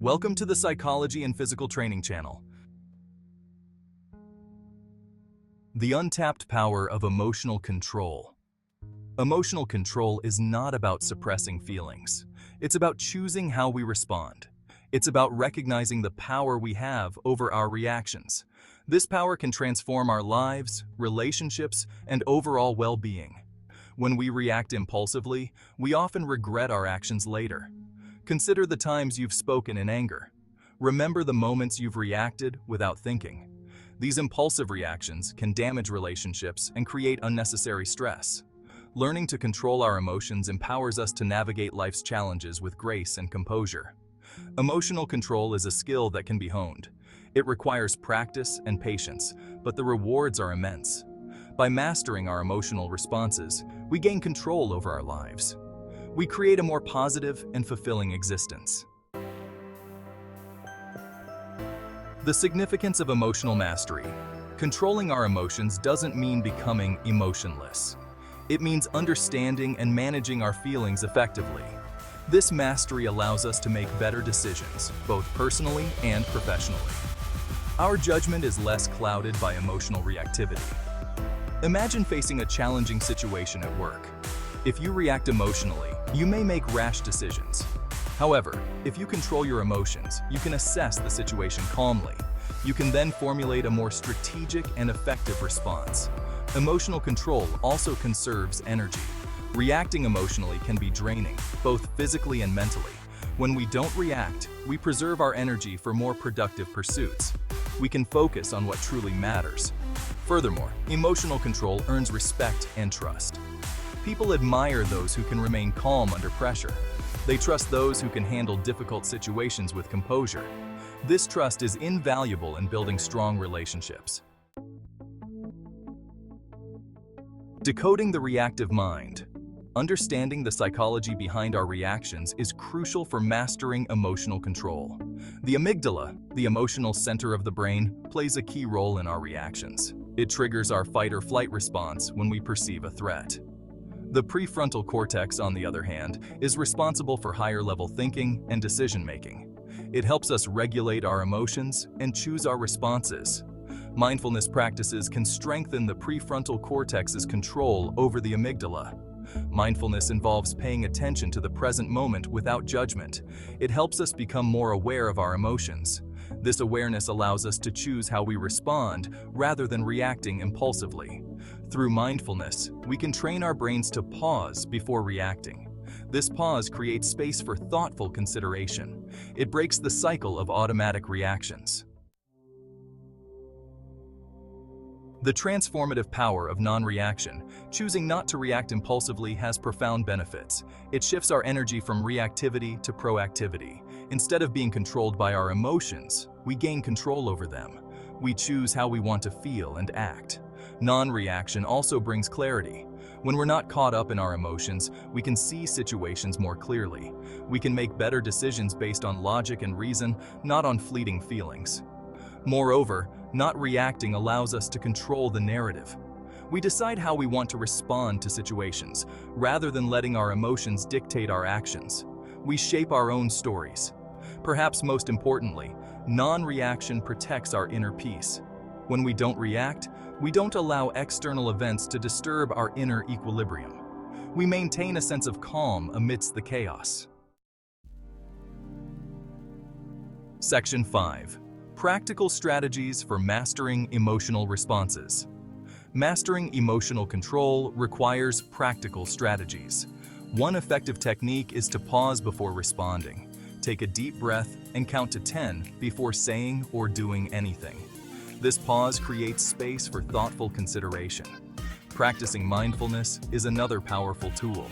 Welcome to the Psychology and Physical Training channel. The untapped power of emotional control. Emotional control is not about suppressing feelings. It's about choosing how we respond. It's about recognizing the power we have over our reactions. This power can transform our lives, relationships, and overall well-being. When we react impulsively, we often regret our actions later. Consider the times you've spoken in anger. Remember the moments you've reacted without thinking. These impulsive reactions can damage relationships and create unnecessary stress. Learning to control our emotions empowers us to navigate life's challenges with grace and composure. Emotional control is a skill that can be honed. It requires practice and patience, but the rewards are immense. By mastering our emotional responses, we gain control over our lives. We create a more positive and fulfilling existence. The significance of emotional mastery. Controlling our emotions doesn't mean becoming emotionless. It means understanding and managing our feelings effectively. This mastery allows us to make better decisions, both personally and professionally. Our judgment is less clouded by emotional reactivity. Imagine facing a challenging situation at work. If you react emotionally, you may make rash decisions. However, if you control your emotions, you can assess the situation calmly. You can then formulate a more strategic and effective response. Emotional control also conserves energy. Reacting emotionally can be draining, both physically and mentally. When we don't react, we preserve our energy for more productive pursuits. We can focus on what truly matters. Furthermore, emotional control earns respect and trust. People admire those who can remain calm under pressure. They trust those who can handle difficult situations with composure. This trust is invaluable in building strong relationships. Decoding the reactive mind. Understanding the psychology behind our reactions is crucial for mastering emotional control. The amygdala, the emotional center of the brain, plays a key role in our reactions. It triggers our fight or flight response when we perceive a threat. The prefrontal cortex, on the other hand, is responsible for higher-level thinking and decision-making. It helps us regulate our emotions and choose our responses. Mindfulness practices can strengthen the prefrontal cortex's control over the amygdala. Mindfulness involves paying attention to the present moment without judgment. It helps us become more aware of our emotions. This awareness allows us to choose how we respond rather than reacting impulsively. Through mindfulness, we can train our brains to pause before reacting. This pause creates space for thoughtful consideration. It breaks the cycle of automatic reactions. The transformative power of non-reaction. Choosing not to react impulsively has profound benefits. It shifts our energy from reactivity to proactivity. Instead of being controlled by our emotions, we gain control over them. We choose how we want to feel and act. Non-reaction also brings clarity. When we're not caught up in our emotions, we can see situations more clearly. We can make better decisions based on logic and reason, not on fleeting feelings. Moreover, not reacting allows us to control the narrative. We decide how we want to respond to situations, rather than letting our emotions dictate our actions. We shape our own stories. Perhaps most importantly, non-reaction protects our inner peace. When we don't react, we don't allow external events to disturb our inner equilibrium. We maintain a sense of calm amidst the chaos. Section 5. Practical strategies for mastering emotional responses. Mastering emotional control requires practical strategies. One effective technique is to pause before responding. Take a deep breath and count to 10 before saying or doing anything. This pause creates space for thoughtful consideration. Practicing mindfulness is another powerful tool.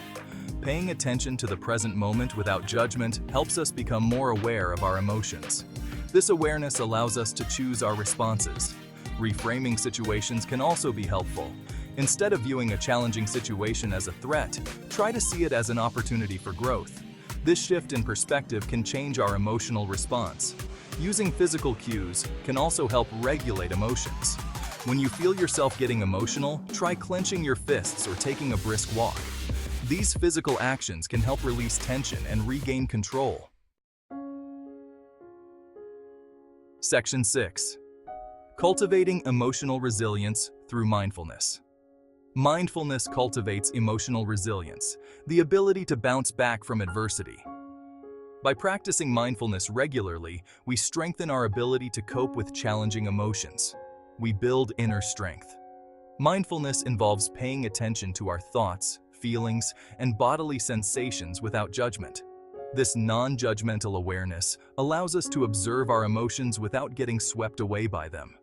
Paying attention to the present moment without judgment helps us become more aware of our emotions. This awareness allows us to choose our responses. Reframing situations can also be helpful. Instead of viewing a challenging situation as a threat, try to see it as an opportunity for growth. This shift in perspective can change our emotional response. Using physical cues can also help regulate emotions. When you feel yourself getting emotional, try clenching your fists or taking a brisk walk. These physical actions can help release tension and regain control. Section 6. Cultivating emotional resilience through mindfulness. Mindfulness cultivates emotional resilience, the ability to bounce back from adversity. By practicing mindfulness regularly, we strengthen our ability to cope with challenging emotions. We build inner strength. Mindfulness involves paying attention to our thoughts, feelings, and bodily sensations without judgment. This non-judgmental awareness allows us to observe our emotions without getting swept away by them.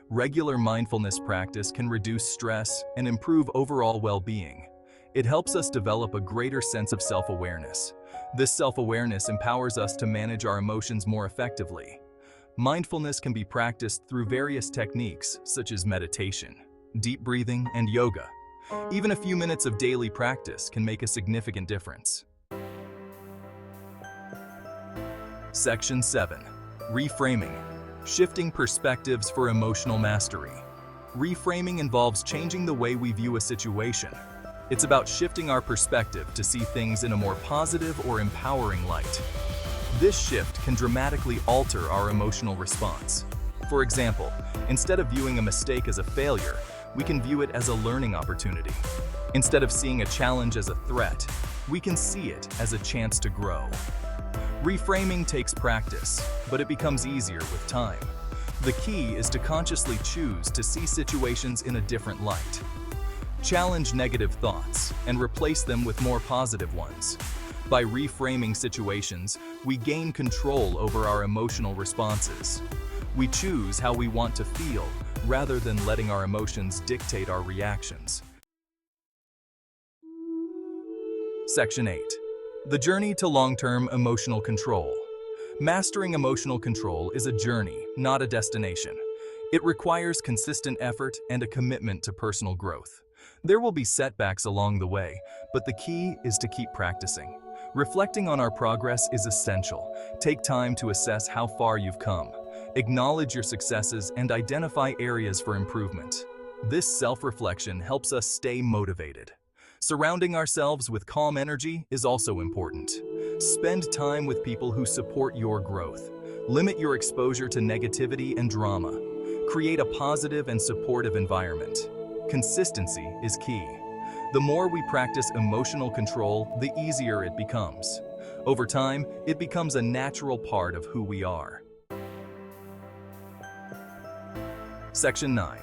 Regular mindfulness practice can reduce stress and improve overall well-being. It helps us develop a greater sense of self-awareness. This self-awareness empowers us to manage our emotions more effectively. Mindfulness can be practiced through various techniques such as meditation, deep breathing, and yoga. Even a few minutes of daily practice can make a significant difference. Section 7. Reframing. Shifting perspectives for emotional mastery. Reframing involves changing the way we view a situation. It's about shifting our perspective to see things in a more positive or empowering light. This shift can dramatically alter our emotional response. For example, instead of viewing a mistake as a failure, we can view it as a learning opportunity. Instead of seeing a challenge as a threat, we can see it as a chance to grow. Reframing takes practice, but it becomes easier with time. The key is to consciously choose to see situations in a different light. Challenge negative thoughts and replace them with more positive ones. By reframing situations, we gain control over our emotional responses. We choose how we want to feel rather than letting our emotions dictate our reactions. Section 8. The journey to long-term emotional control. Mastering emotional control is a journey, not a destination. It requires consistent effort and a commitment to personal growth. There will be setbacks along the way, but the key is to keep practicing. Reflecting on our progress is essential. Take time to assess how far you've come. Acknowledge your successes and identify areas for improvement. This self-reflection helps us stay motivated. Surrounding ourselves with calm energy is also important. Spend time with people who support your growth. Limit your exposure to negativity and drama. Create a positive and supportive environment. Consistency is key. The more we practice emotional control, the easier it becomes. Over time, it becomes a natural part of who we are. Section 9.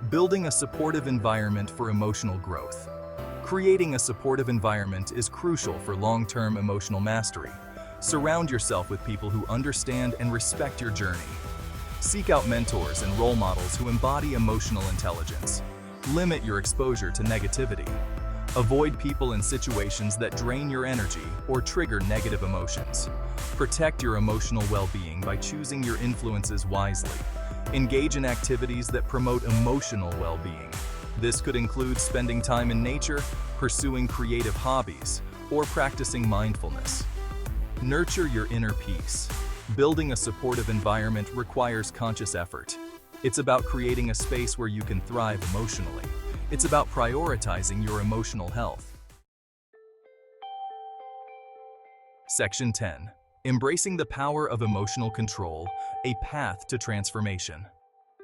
Building a supportive environment for emotional growth. Creating a supportive environment is crucial for long-term emotional mastery. Surround yourself with people who understand and respect your journey. Seek out mentors and role models who embody emotional intelligence. Limit your exposure to negativity. Avoid people and situations that drain your energy or trigger negative emotions. Protect your emotional well-being by choosing your influences wisely. Engage in activities that promote emotional well-being. This could include spending time in nature, pursuing creative hobbies, or practicing mindfulness. Nurture your inner peace. Building a supportive environment requires conscious effort. It's about creating a space where you can thrive emotionally. It's about prioritizing your emotional health. Section 10. Embracing the power of emotional control, a path to transformation.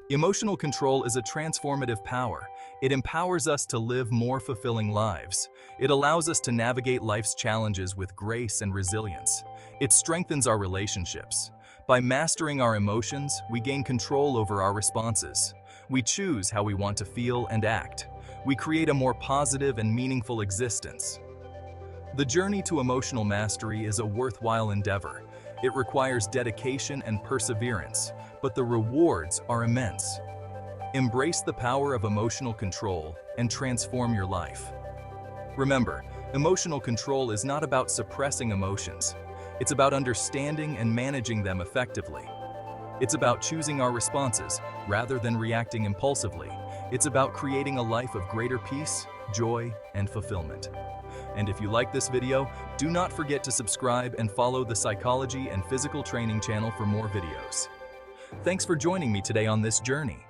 Emotional control is a transformative power. It empowers us to live more fulfilling lives. It allows us to navigate life's challenges with grace and resilience. It strengthens our relationships. By mastering our emotions, we gain control over our responses. We choose how we want to feel and act. We create a more positive and meaningful existence. The journey to emotional mastery is a worthwhile endeavor. It requires dedication and perseverance, but the rewards are immense. Embrace the power of emotional control and transform your life. Remember, emotional control is not about suppressing emotions. It's about understanding and managing them effectively. It's about choosing our responses rather than reacting impulsively. It's about creating a life of greater peace, joy, and fulfillment. And if you like this video, do not forget to subscribe and follow the Psychology and Physical Training channel for more videos. Thanks for joining me today on this journey.